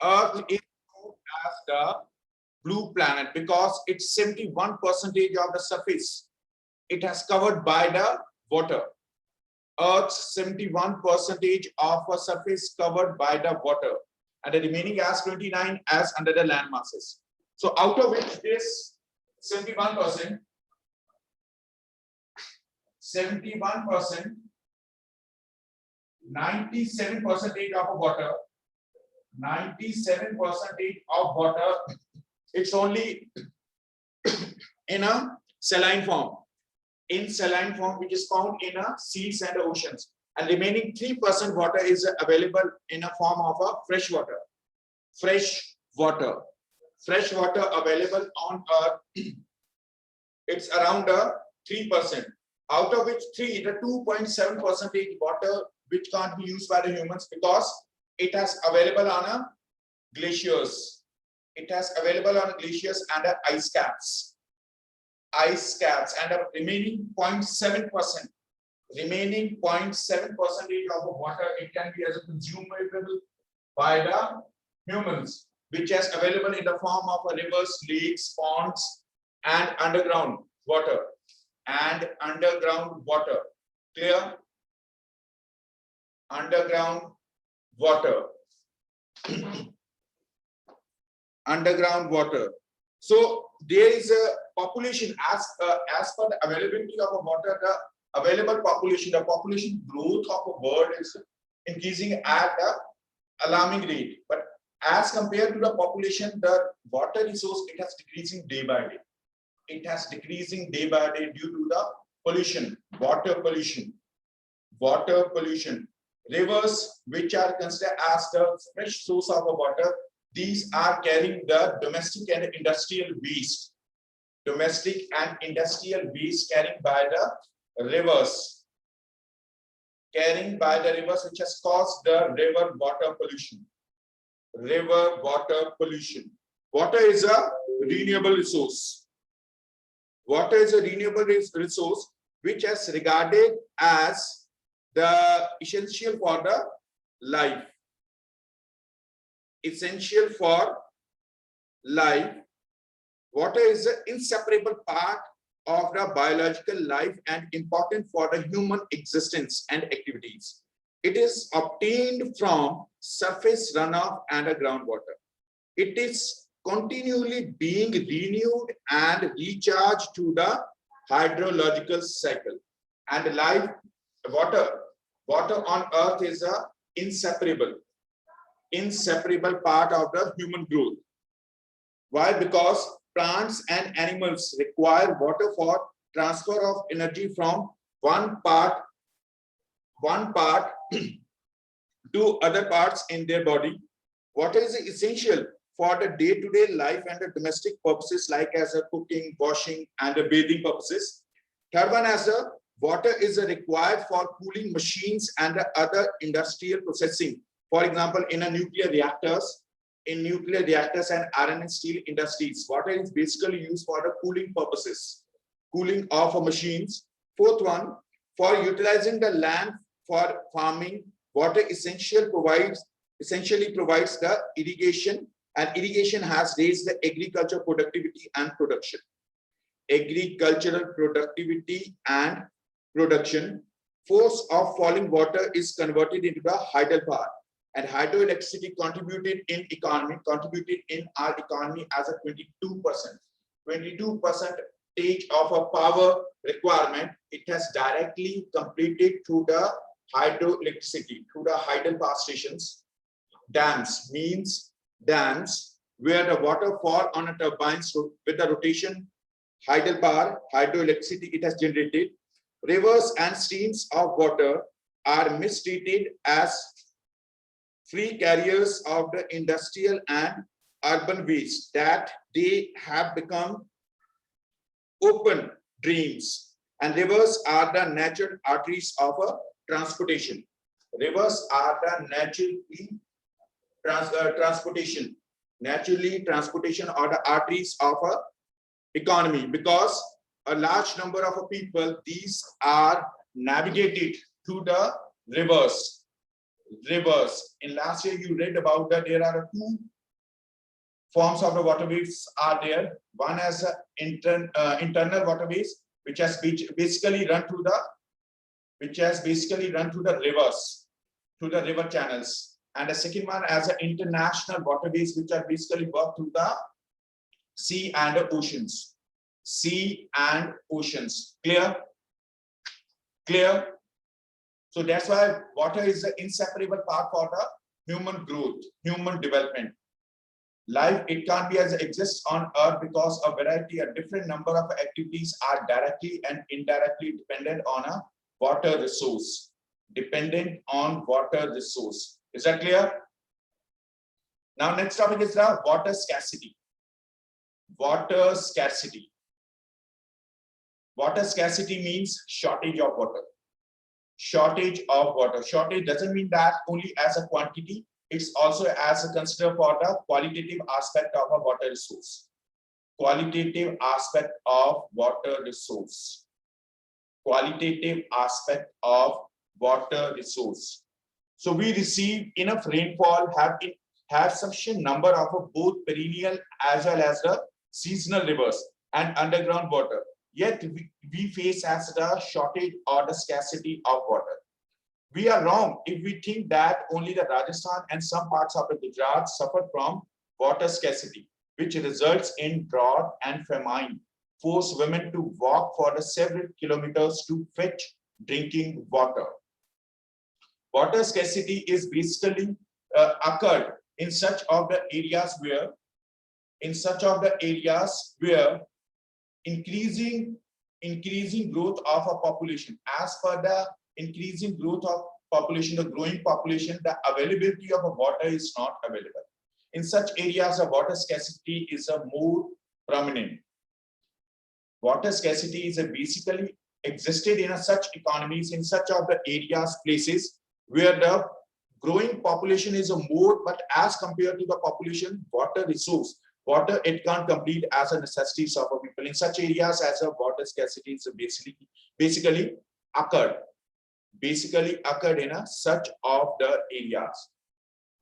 Earth is known as the blue planet because it's 71% of the surface. It has covered by the water. Earth's 71% of a surface covered by the water, and the remaining as 29 as under the land masses. So out of which this 71%, 97% of water, 97% of water, it's only in a saline form. In saline form, which is found in seas and oceans, and remaining 3% water is available in a form of a fresh water. Fresh water available on Earth, it's around 3%. Out of which the 2.7% water which can't be used by the humans because it has available on a glaciers. It has available on glaciers and ice caps. Ice caps, and a remaining 0.7%. Remaining 0.7% of water, it can be as a consumable by the humans, which is available in the form of rivers, lakes, ponds, and underground water. And underground water. Clear? Underground water. Underground water. So there is a population as per the availability of water, the available population, the population growth of a world is increasing at an alarming rate. But as compared to the population, the water resource, it has decreasing day by day. It has decreasing day by day due to the pollution, water pollution. Water pollution. Rivers, which are considered as the fresh source of water, these are carrying the domestic and industrial waste. Domestic and industrial waste carried by the rivers. Carrying by the rivers, which has caused the river water pollution. River water pollution. Water is a renewable resource. Water is a renewable resource which is regarded as the essential for the life. Essential for life. Water is an inseparable part of the biological life and important for the human existence and activities. It is obtained from surface runoff and groundwater. It is continually being renewed and recharged to the hydrological cycle. And life, water on Earth is a inseparable part of the human growth. Why? Because plants and animals require water for transfer of energy from one part to other parts in their body. Water is essential for the day-to-day life and the domestic purposes like as a cooking, washing, and the bathing purposes. Third one, as a water is required for cooling machines and the other industrial processing. For example, in nuclear reactors and iron and steel industries, water is basically used for the cooling purposes, cooling of machines. Fourth one, for utilizing the land for farming, water essentially provides the irrigation, and irrigation has raised the agricultural productivity and production. Agricultural productivity and production. Force of falling water is converted into the hydropower, and hydroelectricity contributed in our economy as a 22% of a power requirement. It has directly completed through the hydroelectricity, through the hydropower stations. Dams means dams where the water fall on a turbines with the rotation. Hydropower, hydroelectricity, it has generated. Rivers and streams of water are mistreated as free carriers of the industrial and urban waste, that they have become open drains. And rivers are the natural arteries of a transportation. Rivers are the naturally transportation or the arteries of a economy, because a large number of people, these are navigated through the rivers. rivers. In last year, you read about that there are two forms of the waterways are there. One as internal waterways, which has basically run through the rivers, to the river channels, and the second one as an international waterways, which are basically work through the sea and the oceans. Sea and oceans. Clear? Clear? So that's why water is an inseparable part for the human growth, human development. Life, it can't be as it exists on earth because a variety, a different number of activities are directly and indirectly dependent on a water resource. Dependent on water resource. Is that clear? Now, next topic is the water scarcity. Water scarcity. Water scarcity means shortage of water. Shortage of water. Shortage doesn't mean that only as a quantity. It's also as a consider for the qualitative aspect of a water resource. Qualitative aspect of water resource. Qualitative aspect of water resource. So we receive enough rainfall, have sufficient number of both perennial as well as the seasonal rivers and underground water. Yet we face as the shortage or the scarcity of water. We are wrong if we think that only the Rajasthan and some parts of the Gujarat suffer from water scarcity, which results in drought and famine, force women to walk for the several kilometers to fetch drinking water. Water scarcity is basically occurred in such of the areas where increasing growth of a population. As per the increasing growth of population, the growing population, the availability of water is not available. In such areas, a water scarcity is a more prominent. Water scarcity is basically existed in such economies, in such of the areas, places where the growing population is a more, but as compared to the population, water resource, water it can't complete as a necessities of a people. In such areas as a water scarcity is basically occurred in a such of the areas.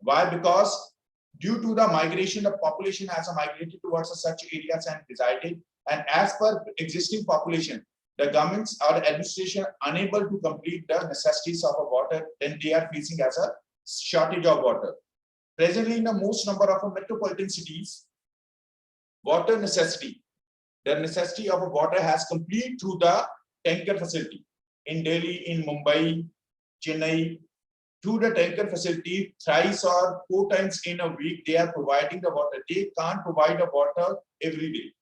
Why? Because due to the migration, the population has migrated towards such areas and resided, and as per existing population, the governments or the administration unable to complete the necessities of water, then they are facing as a shortage of water. Presently, in the most number of metropolitan cities, water necessity, the necessity of water has complete through the tanker facility. In Delhi, in Mumbai, Chennai, through the tanker facility, thrice or 4 times in a week, they are providing the water. They can't provide the water every day.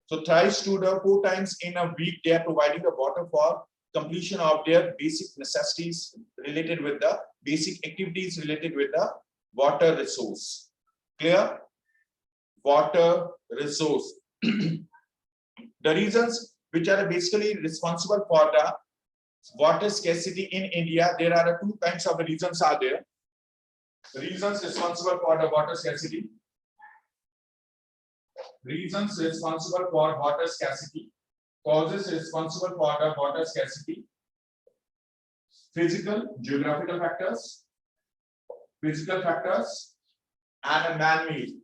So thrice to the 4 times in a week, they are providing the water for completion of their basic necessities related with the basic activities related with the water resource. Clear? Water resource. The reasons which are basically responsible for the water scarcity in India, there are 2 kinds of reasons are there. Reasons responsible for the water scarcity. Reasons responsible for water scarcity. Causes responsible for the water scarcity. Physical, geographical factors. Physical factors and man-made.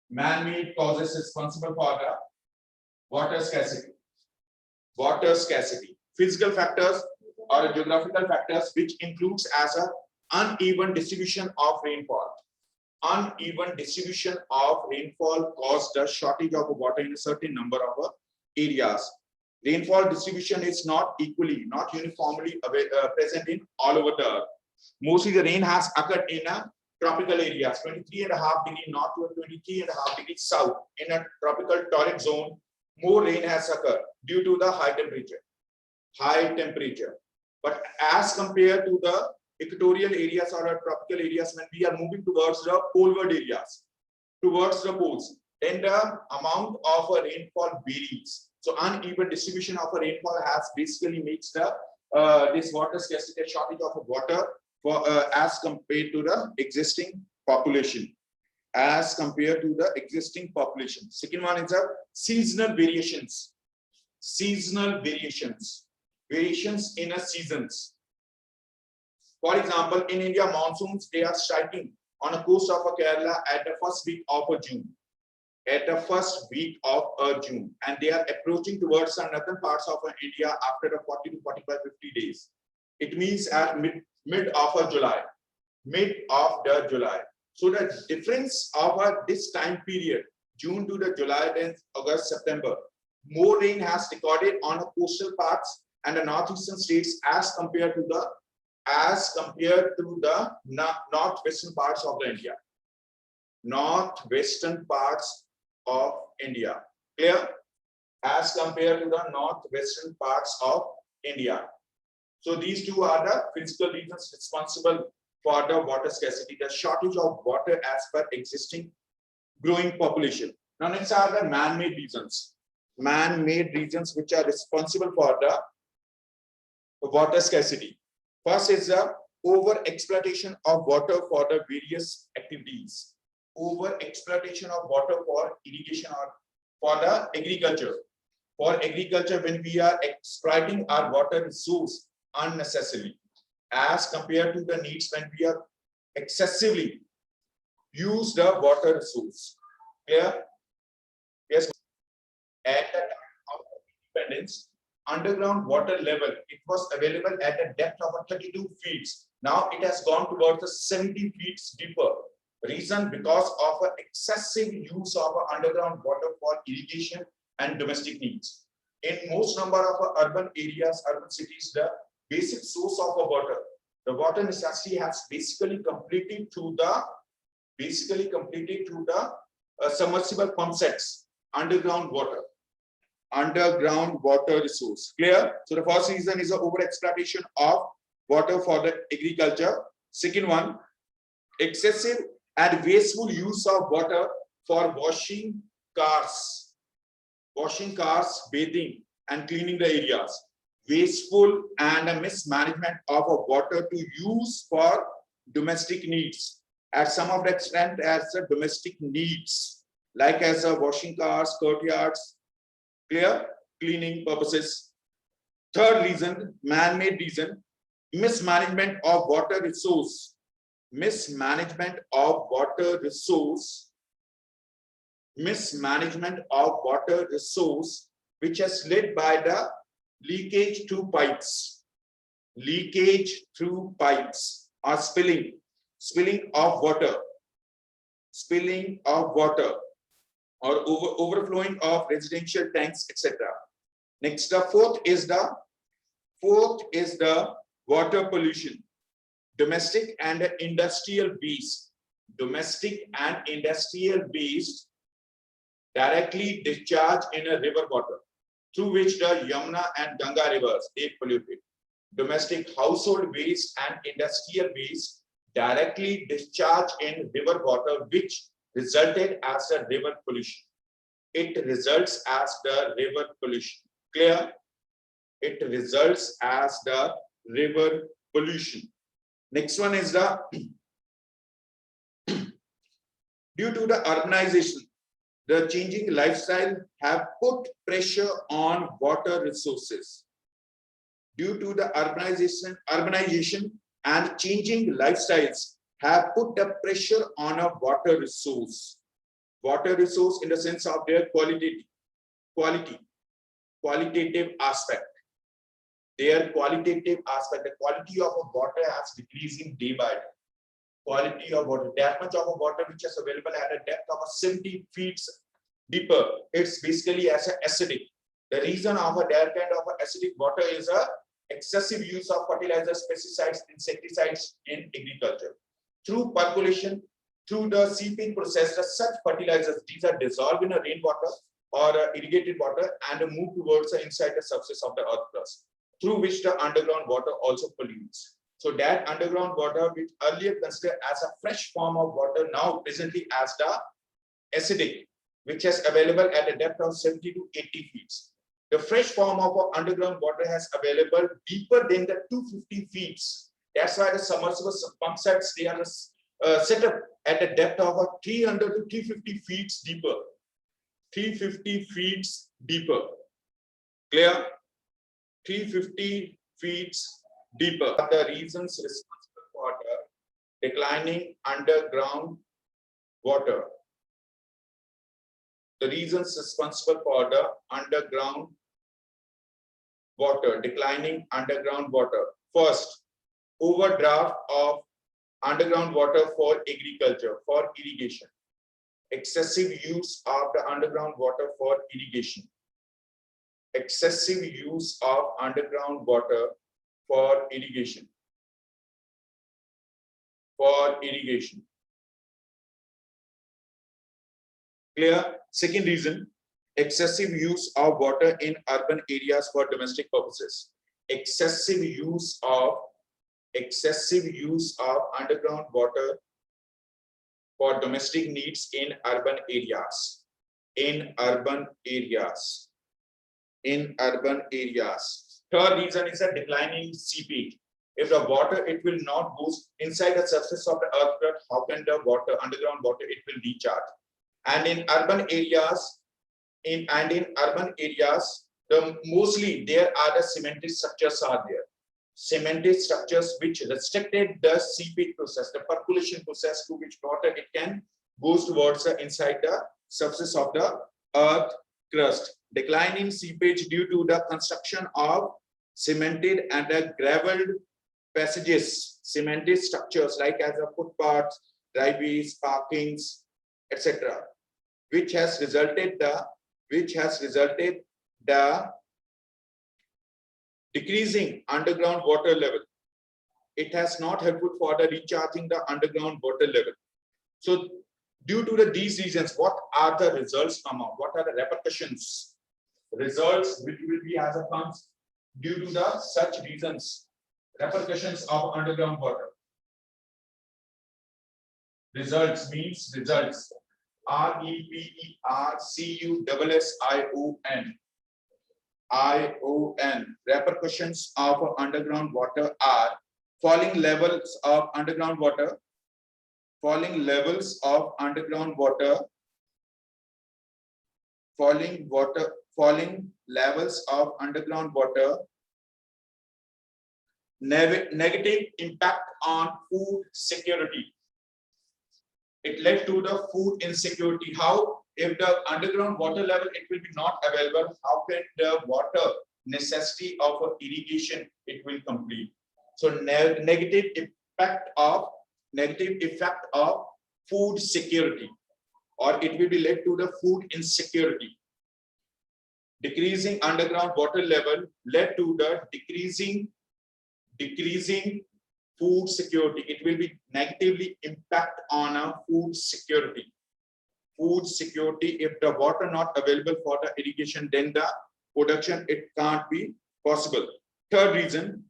Man-made causes responsible for the water scarcity. Water scarcity. Physical factors or geographical factors, which includes as a uneven distribution of rainfall. Uneven distribution of rainfall caused the shortage of water in a certain number of areas. Rainfall distribution is not equally, not uniformly present in all over the earth. Mostly the rain has occurred in tropical areas, 23.5 north to 23.5 south. In a tropical torrid zone, more rain has occurred due to the high temperature. High temperature. But as compared to the equatorial areas or tropical areas, when we are moving towards the poleward areas, towards the poles, then the amount of rainfall varies. So uneven distribution of rainfall has basically makes the this water scarcity, shortage of water for as compared to the existing population. As compared to the existing population. Second one is a seasonal variations. Seasonal variations. Variations in a seasons. For example, in India, monsoons, they are striking on the coast of Kerala at the first week of June. At the first week of June, and they are approaching towards the northern parts of India after the 40 to 45, 50 days. It means at mid of July, mid of the July. So the difference of this time period, June to the July, then August, September, more rain has recorded on the coastal parts and the northeastern states as compared to the northwestern parts of the India. Northwestern parts of India. Clear? As compared to the northwestern parts of India. So these two are the physical reasons responsible for the water scarcity, the shortage of water as per existing growing population. Now next are the man-made reasons. Man-made reasons which are responsible for the water scarcity. First is the over-exploitation of water for the various activities. Over-exploitation of water for irrigation or for the agriculture. For agriculture, when we are exploiting our water resource unnecessarily, as compared to the needs when we are excessively use the water resource. Clear? Yes. At the time of independence, underground water level, it was available at a depth of 32 feet. Now it has gone towards the 70 feet deeper. Reason because of excessive use of underground water for irrigation and domestic needs. In most number of urban areas, urban cities, the basic source of water, the water necessity has basically completed through the submersible pump sets, underground water resource. Clear? So the first reason is the over exploitation of water for the agriculture. Second one, excessive and wasteful use of water for washing cars, bathing and cleaning the areas. Wasteful and a mismanagement of water to use for domestic needs at some of the extent as the domestic needs, like as a washing cars, courtyards, clear, cleaning purposes. Third reason, man-made reason, mismanagement of water resource. Mismanagement of water resource which is led by the leakage through pipes or spilling of water or overflowing of residential tanks, etc. Next, the fourth is the water pollution. Domestic and industrial waste directly discharged in a river water through which the Yamuna and Ganga rivers they polluted. Domestic household waste and industrial waste directly discharged in river water, which resulted as a river pollution. It results as the river pollution. Clear? It results as the river pollution. Next one is the due to the urbanization, the changing lifestyle have put pressure on water resources. Due to the urbanization and changing lifestyles have put a pressure on a water resource. Water resource in the sense of their qualitative aspect. Their qualitative aspect, the quality of a water has decreasing day by day. Quality of water, that much of a water which is available at a depth of 70 feet deeper, it's basically as an acidic. The reason of that kind of acidic water is a excessive use of fertilizers, pesticides, insecticides in agriculture. Through percolation, through the seeping process, such fertilizers, these are dissolved in a rainwater or irrigated water and move towards the inside the surface of the earth crust, through which the underground water also pollutes. So that underground water, which earlier considered as a fresh form of water, now presently as the acidic, which is available at a depth of 70 to 80 feet. The fresh form of underground water has available deeper than the 250 feet. That's why the submersible pump sets, they are set up at a depth of 300 to 350 feet deeper. 350 feet deeper. Clear? 350 feet deeper. The reasons responsible declining underground water. The reasons responsible for the underground water, declining underground water. First, overdraft of underground water for agriculture, for irrigation. Excessive use of the underground water for irrigation. Excessive use of underground water for irrigation. For irrigation. Clear? Second reason, excessive use of water in urban areas for domestic purposes. Excessive use of underground water for domestic needs in urban areas. In urban areas. Third reason is a declining seepage. If the water, it will not go inside the surface of the earth, how can the water, underground water, it will recharge? And in urban areas, the mostly there are the cemented structures are there. Cemented structures which restricted the seepage process, the percolation process, to which water it can goes towards the inside the surface of the earth crust. Declining seepage due to the construction of cemented and gravelled passages, cemented structures like as a footpaths, driveways, parkings, etc., which has resulted the decreasing underground water level. It has not helpful for the recharging the underground water level. So due to these reasons, what are the results come out? What are the repercussions? Results which will be as a comes due to the such reasons. Repercussions of underground water. Results means results. REPERCUSSION. Repercussions of underground water are falling levels of underground water, falling levels of underground water, falling levels of underground water, negative impact on food security. It led to the food insecurity. How? If the underground water level it will be not available, how can the water necessity of irrigation it will complete? So negative effect of food security, or it will be led to the food insecurity. Decreasing underground water level led to the decreasing food security. It will be negatively impact on our food security. Food security, if the water not available for the irrigation, then the production it can't be possible. Third reason,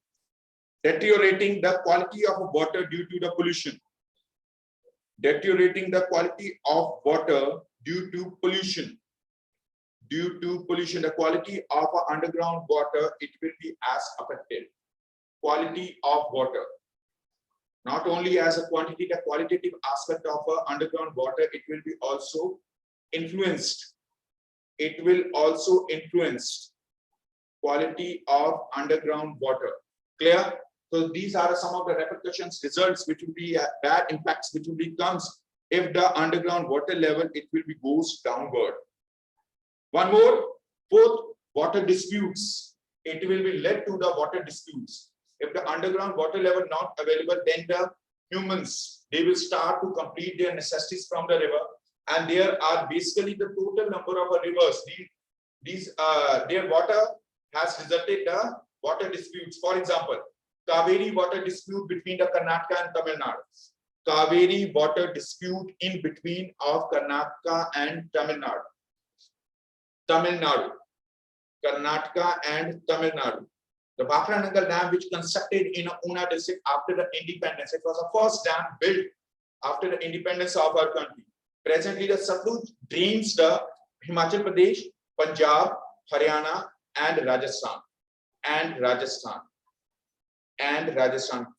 deteriorating the quality of water due to the pollution. Deteriorating the quality of water due to pollution. Due to pollution, the quality of underground water it will be as affected. Quality of water. Not only as a quantity, the qualitative aspect of underground water, it will be also influenced. It will also influence quality of underground water. Clear? So these are some of the repercussions, results, which will be bad impacts, which will be comes if the underground water level it will be goes downward. One more, fourth, water disputes. It will be led to the water disputes. If the underground water level not available, then the humans, they will start to complete their necessities from the river, and there are basically the total number of rivers. Their water has resulted the water disputes. For example, Kaveri water dispute between the Karnataka and Tamil Nadu. Kaveri water dispute in between of Karnataka and Tamil Nadu. Karnataka and Tamil Nadu. The Bhakra Dam, which constructed in Una district after the independence, it was the first dam built after the independence of our country. Presently, the Satluj drains the Himachal Pradesh, Punjab, Haryana, and Rajasthan.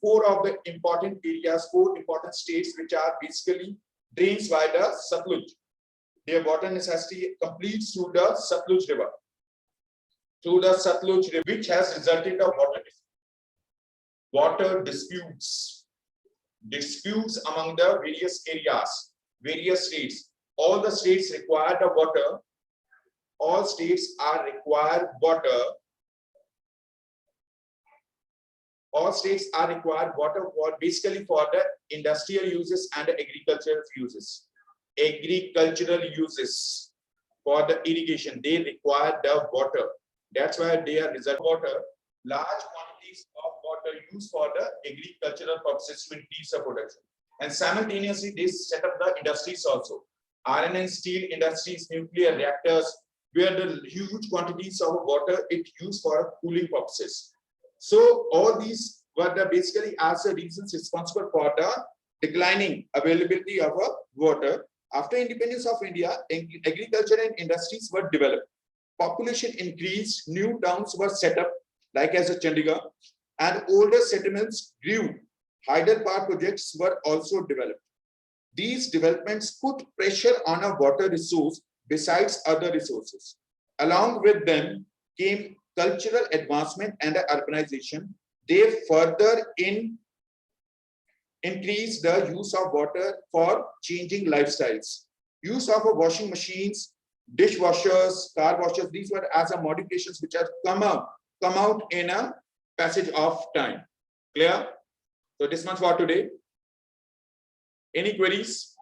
Four of the important areas, four important states, which are basically drains by the Satluj. Their water necessity completes through the Satluj River. Which has resulted in water disputes. disputes among the various areas, various states. All the states require the water. All states are required water. All states are required water for basically for the industrial uses and the agricultural uses. Agricultural uses for the irrigation, they require the water. That's why they are reserved water. Large quantities of water used for the agricultural purposes to increase the production. And simultaneously, they set up the industries also. Iron and steel industries, nuclear reactors, where the huge quantities of water it used for cooling purposes. So all these were the basically as the reasons responsible for the declining availability of water. After independence of India, agriculture and industries were developed. Population increased, new towns were set up, like as a Chandigarh, and older settlements grew. Hydel power projects were also developed. These developments put pressure on a water resource besides other resources. Along with them came cultural advancement and urbanization. They further increase the use of water for changing lifestyles. Use of washing machines, dishwashers, car washers, these were as a modifications which have come out in a passage of time. Clear? So this much for today. Any queries?